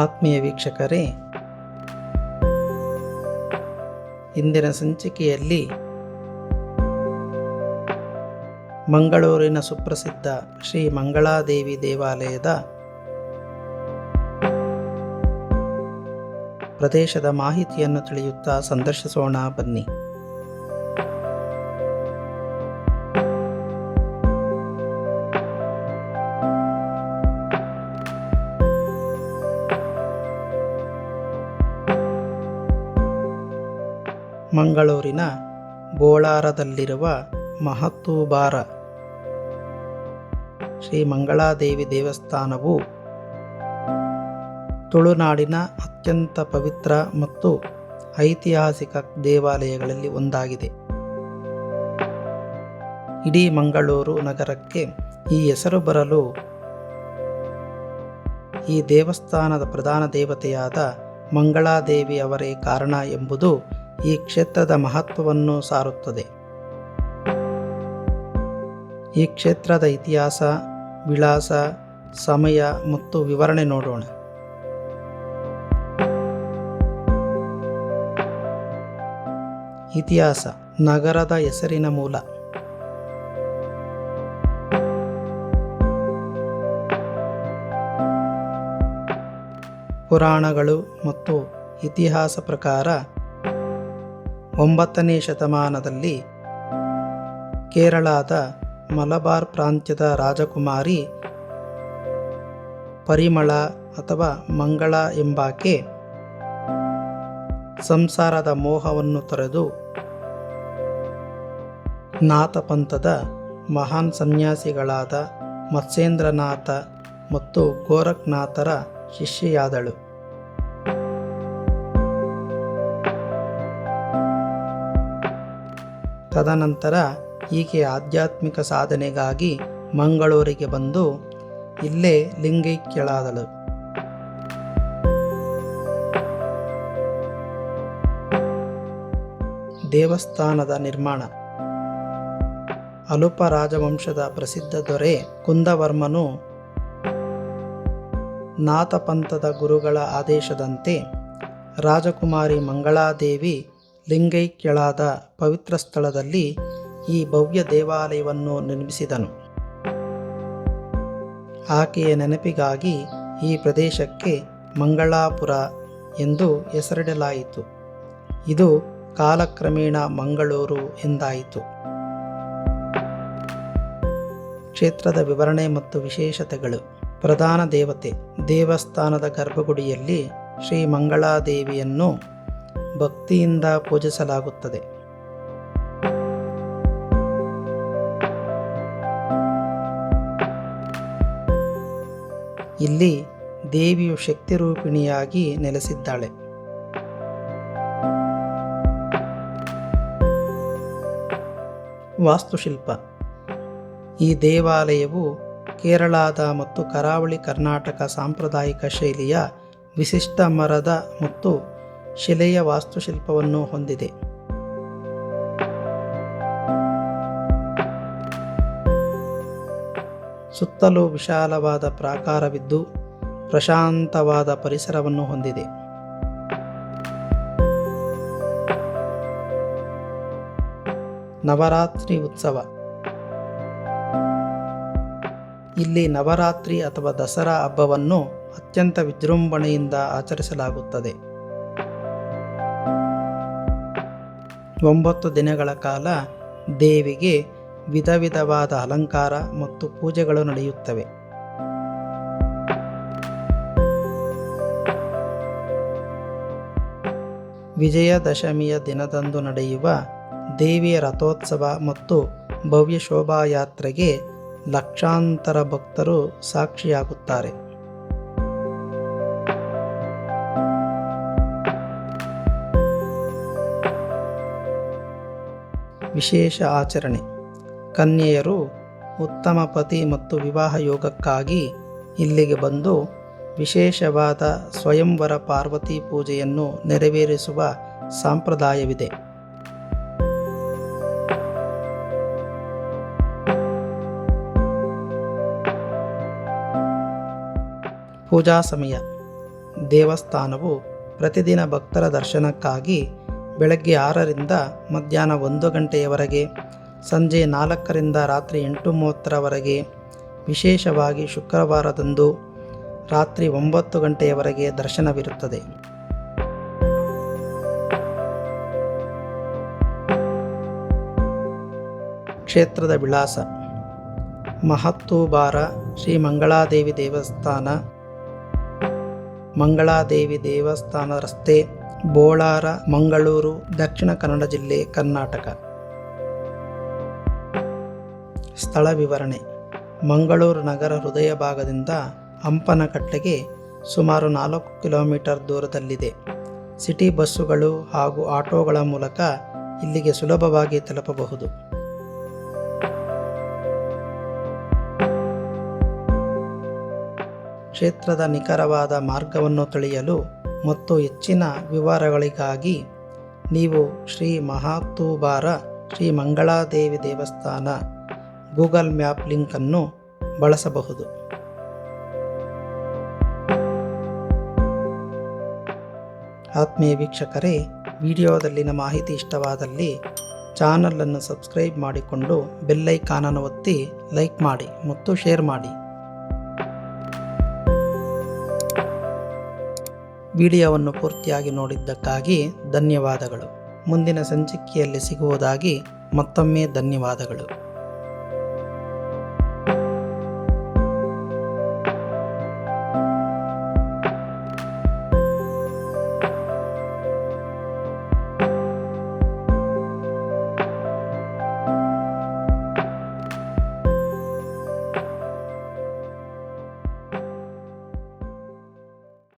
ಆತ್ಮೀಯ ವೀಕ್ಷಕರೇ, ಇಂದಿನ ಸಂಚಿಕೆಯಲ್ಲಿ ಮಂಗಳೂರಿನ ಸುಪ್ರಸಿದ್ಧ ಶ್ರೀ ಮಂಗಳಾದೇವಿ ದೇವಾಲಯದ ಪ್ರದೇಶದ ಮಾಹಿತಿಯನ್ನು ತಿಳಿಯುತ್ತಾ ಸಂದರ್ಶಿಸೋಣ ಬನ್ನಿ. ಮಂಗಳೂರಿನ ಬೋಳಾರದಲ್ಲಿರುವ ಮಹತ್ತೂಬಾರ ಶ್ರೀ ಮಂಗಳಾದೇವಿ ದೇವಸ್ಥಾನವು ತುಳುನಾಡಿನ ಅತ್ಯಂತ ಪವಿತ್ರ ಮತ್ತು ಐತಿಹಾಸಿಕ ದೇವಾಲಯಗಳಲ್ಲಿ ಒಂದಾಗಿದೆ. ಇಡೀ ಮಂಗಳೂರು ನಗರಕ್ಕೆ ಈ ಹೆಸರು ಬರಲು ಈ ದೇವಸ್ಥಾನದ ಪ್ರಧಾನ ದೇವತೆಯಾದ ಮಂಗಳಾದೇವಿ ಅವರೇ ಕಾರಣ ಎಂಬುದು ಈ ಕ್ಷೇತ್ರದ ಮಹತ್ವವನ್ನು ಸಾರುತ್ತದೆ. ಈ ಕ್ಷೇತ್ರದ ಇತಿಹಾಸ, ವಿಳಾಸ, ಸಮಯ ಮತ್ತು ವಿವರಣೆ ನೋಡೋಣ. ಇತಿಹಾಸ. ನಗರದ ಹೆಸರಿನ ಮೂಲ. ಪುರಾಣಗಳು ಮತ್ತು ಇತಿಹಾಸ ಪ್ರಕಾರ 9ನೇ ಶತಮಾನದಲ್ಲಿ ಕೇರಳದ ಮಲಬಾರ್ ಪ್ರಾಂತ್ಯದ ರಾಜಕುಮಾರಿ ಪರಿಮಳ ಅಥವಾ ಮಂಗಳ ಎಂಬಾಕೆ ಸಂಸಾರದ ಮೋಹವನ್ನು ತೊರೆದು ನಾಥ ಪಂಥದ ಮಹಾನ್ ಸನ್ಯಾಸಿಗಳಾದ ಮತ್ಸ್ಯೇಂದ್ರನಾಥ ಮತ್ತು ಗೋರಖ್ನಾಥರ ಶಿಷ್ಯೆಯಾದಳು. ತದನಂತರ ಈಕೆ ಆಧ್ಯಾತ್ಮಿಕ ಸಾಧನೆಗಾಗಿ ಮಂಗಳೂರಿಗೆ ಬಂದು ಇಲ್ಲೇ ಲಿಂಗೈಕ್ಯಳಾದಳು. ದೇವಸ್ಥಾನದ ನಿರ್ಮಾಣ. ಅಲುಪ ರಾಜವಂಶದ ಪ್ರಸಿದ್ಧ ದೊರೆ ಕುಂದವರ್ಮನು ನಾಥ ಪಂಥದ ಗುರುಗಳ ಆದೇಶದಂತೆ ರಾಜಕುಮಾರಿ ಮಂಗಳಾದೇವಿ ಲಿಂಗೈಕ್ಯಳಾದ ಪವಿತ್ರ ಸ್ಥಳದಲ್ಲಿ ಈ ಭವ್ಯ ದೇವಾಲಯವನ್ನು ನಿರ್ಮಿಸಿದನು. ಆಕೆಯ ನೆನಪಿಗಾಗಿ ಈ ಪ್ರದೇಶಕ್ಕೆ ಮಂಗಳಾಪುರ ಎಂದು ಹೆಸರಿಡಲಾಯಿತು. ಇದು ಕಾಲಕ್ರಮೇಣ ಮಂಗಳೂರು ಎಂದಾಯಿತು. ಕ್ಷೇತ್ರದ ವಿವರಣೆ ಮತ್ತು ವಿಶೇಷತೆಗಳು. ಪ್ರಧಾನ ದೇವತೆ. ದೇವಸ್ಥಾನದ ಗರ್ಭಗುಡಿಯಲ್ಲಿ ಶ್ರೀ ಮಂಗಳಾದೇವಿಯನ್ನು ಭಕ್ತಿಯಿಂದ ಪೂಜಿಸಲಾಗುತ್ತದೆ. ಇಲ್ಲಿ ದೇವಿಯು ಶಕ್ತಿರೂಪಿಣಿಯಾಗಿ ನೆಲೆಸಿದ್ದಾಳೆ. ವಾಸ್ತುಶಿಲ್ಪ. ಈ ದೇವಾಲಯವು ಕೇರಳದ ಮತ್ತು ಕರಾವಳಿ ಕರ್ನಾಟಕ ಸಾಂಪ್ರದಾಯಿಕ ಶೈಲಿಯ ವಿಶಿಷ್ಟ ಮರದ ಮತ್ತು ಶಿಲೆಯ ವಾಸ್ತುಶಿಲ್ಪವನ್ನು ಹೊಂದಿದೆ. ಸುತ್ತಲೂ ವಿಶಾಲವಾದ ಪ್ರಾಕಾರವಿದ್ದು ಪ್ರಶಾಂತವಾದ ಪರಿಸರವನ್ನು ಹೊಂದಿದೆ. ನವರಾತ್ರಿ ಉತ್ಸವ. ಇಲ್ಲಿ ನವರಾತ್ರಿ ಅಥವಾ ದಸರಾ ಹಬ್ಬವನ್ನು ಅತ್ಯಂತ ವಿಜೃಂಭಣೆಯಿಂದ ಆಚರಿಸಲಾಗುತ್ತದೆ. 9 ದಿನಗಳ ಕಾಲ ದೇವಿಗೆ ವಿಧ ವಿಧವಾದ ಅಲಂಕಾರ ಮತ್ತು ಪೂಜೆಗಳು ನಡೆಯುತ್ತವೆ. ವಿಜಯದಶಮಿಯ ದಿನದಂದು ನಡೆಯುವ ದೇವಿಯ ರಥೋತ್ಸವ ಮತ್ತು ಭವ್ಯ ಶೋಭಾಯಾತ್ರೆಗೆ ಲಕ್ಷಾಂತರ ಭಕ್ತರು ಸಾಕ್ಷಿಯಾಗುತ್ತಾರೆ. ವಿಶೇಷ ಆಚರಣೆ. ಕನ್ಯೆಯರು ಉತ್ತಮ ಪತಿ ಮತ್ತು ವಿವಾಹ ಯೋಗಕ್ಕಾಗಿ ಇಲ್ಲಿಗೆ ಬಂದು ವಿಶೇಷವಾದ ಸ್ವಯಂವರ ಪಾರ್ವತಿ ಪೂಜೆಯನ್ನು ನೆರವೇರಿಸುವ ಸಂಪ್ರದಾಯವಿದೆ. ಪೂಜಾ ಸಮಯ. ದೇವಸ್ಥಾನವು ಪ್ರತಿದಿನ ಭಕ್ತರ ದರ್ಶನಕ್ಕಾಗಿ ಬೆಳಗ್ಗೆ 6ರಿಂದ ಮಧ್ಯಾಹ್ನ 1 ಗಂಟೆಯವರೆಗೆ, ಸಂಜೆ 4ರಿಂದ ರಾತ್ರಿ 8:30ರವರೆಗೆ, ವಿಶೇಷವಾಗಿ ಶುಕ್ರವಾರದಂದು ರಾತ್ರಿ 9 ಗಂಟೆಯವರೆಗೆ ದರ್ಶನವಿರುತ್ತದೆ. ಕ್ಷೇತ್ರದ ವಿಳಾಸ: ಮಹತ್ತೂಬಾರ ಶ್ರೀ ಮಂಗಳಾದೇವಿ ದೇವಸ್ಥಾನ, ಮಂಗಳಾದೇವಿ ದೇವಸ್ಥಾನ ರಸ್ತೆ, ಬೋಳಾರ, ಮಂಗಳೂರು, ದಕ್ಷಿಣ ಕನ್ನಡ ಜಿಲ್ಲೆ, ಕರ್ನಾಟಕ. ಸ್ಥಳ ವಿವರಣೆ: ಮಂಗಳೂರು ನಗರ ಹೃದಯ ಭಾಗದಿಂದ ಹಂಪನಕಟ್ಟೆಗೆ ಸುಮಾರು 4 ಕಿಲೋಮೀಟರ್ ದೂರದಲ್ಲಿದೆ. ಸಿಟಿ ಬಸ್ಸುಗಳು ಹಾಗೂ ಆಟೋಗಳ ಮೂಲಕ ಇಲ್ಲಿಗೆ ಸುಲಭವಾಗಿ ತಲುಪಬಹುದು. ಕ್ಷೇತ್ರದ ನಿಖರವಾದ ಮಾರ್ಗವನ್ನು ತಿಳಿಯಲು ಮತ್ತು ಹೆಚ್ಚಿನ ವಿವರಗಳಿಗಾಗಿ ನೀವು ಶ್ರೀ ಮಹತ್ತೂಬಾರ ಶ್ರೀ ಮಂಗಳಾದೇವಿ ದೇವಸ್ಥಾನ ಗೂಗಲ್ ಮ್ಯಾಪ್ ಲಿಂಕ್ ಅನ್ನು ಬಳಸಬಹುದು. ಆತ್ಮೀಯ ವೀಕ್ಷಕರೇ, ವಿಡಿಯೋದಲ್ಲಿನ ಮಾಹಿತಿ ಇಷ್ಟವಾದಲ್ಲಿ ಚಾನಲನ್ನು ಸಬ್ಸ್ಕ್ರೈಬ್ ಮಾಡಿಕೊಂಡು ಬೆಲ್ ಐಕಾನ್ ಅನ್ನು ಒತ್ತಿ ಲೈಕ್ ಮಾಡಿ ಮತ್ತು ಶೇರ್ ಮಾಡಿ. ವಿಡಿಯೋವನ್ನು ಪೂರ್ತಿಯಾಗಿ ನೋಡಿದ್ದಕ್ಕಾಗಿ ಧನ್ಯವಾದಗಳು. ಮುಂದಿನ ಸಂಚಿಕೆಯಲ್ಲಿ ಸಿಗುವುದಾಗಿ ಮತ್ತೊಮ್ಮೆ ಧನ್ಯವಾದಗಳು.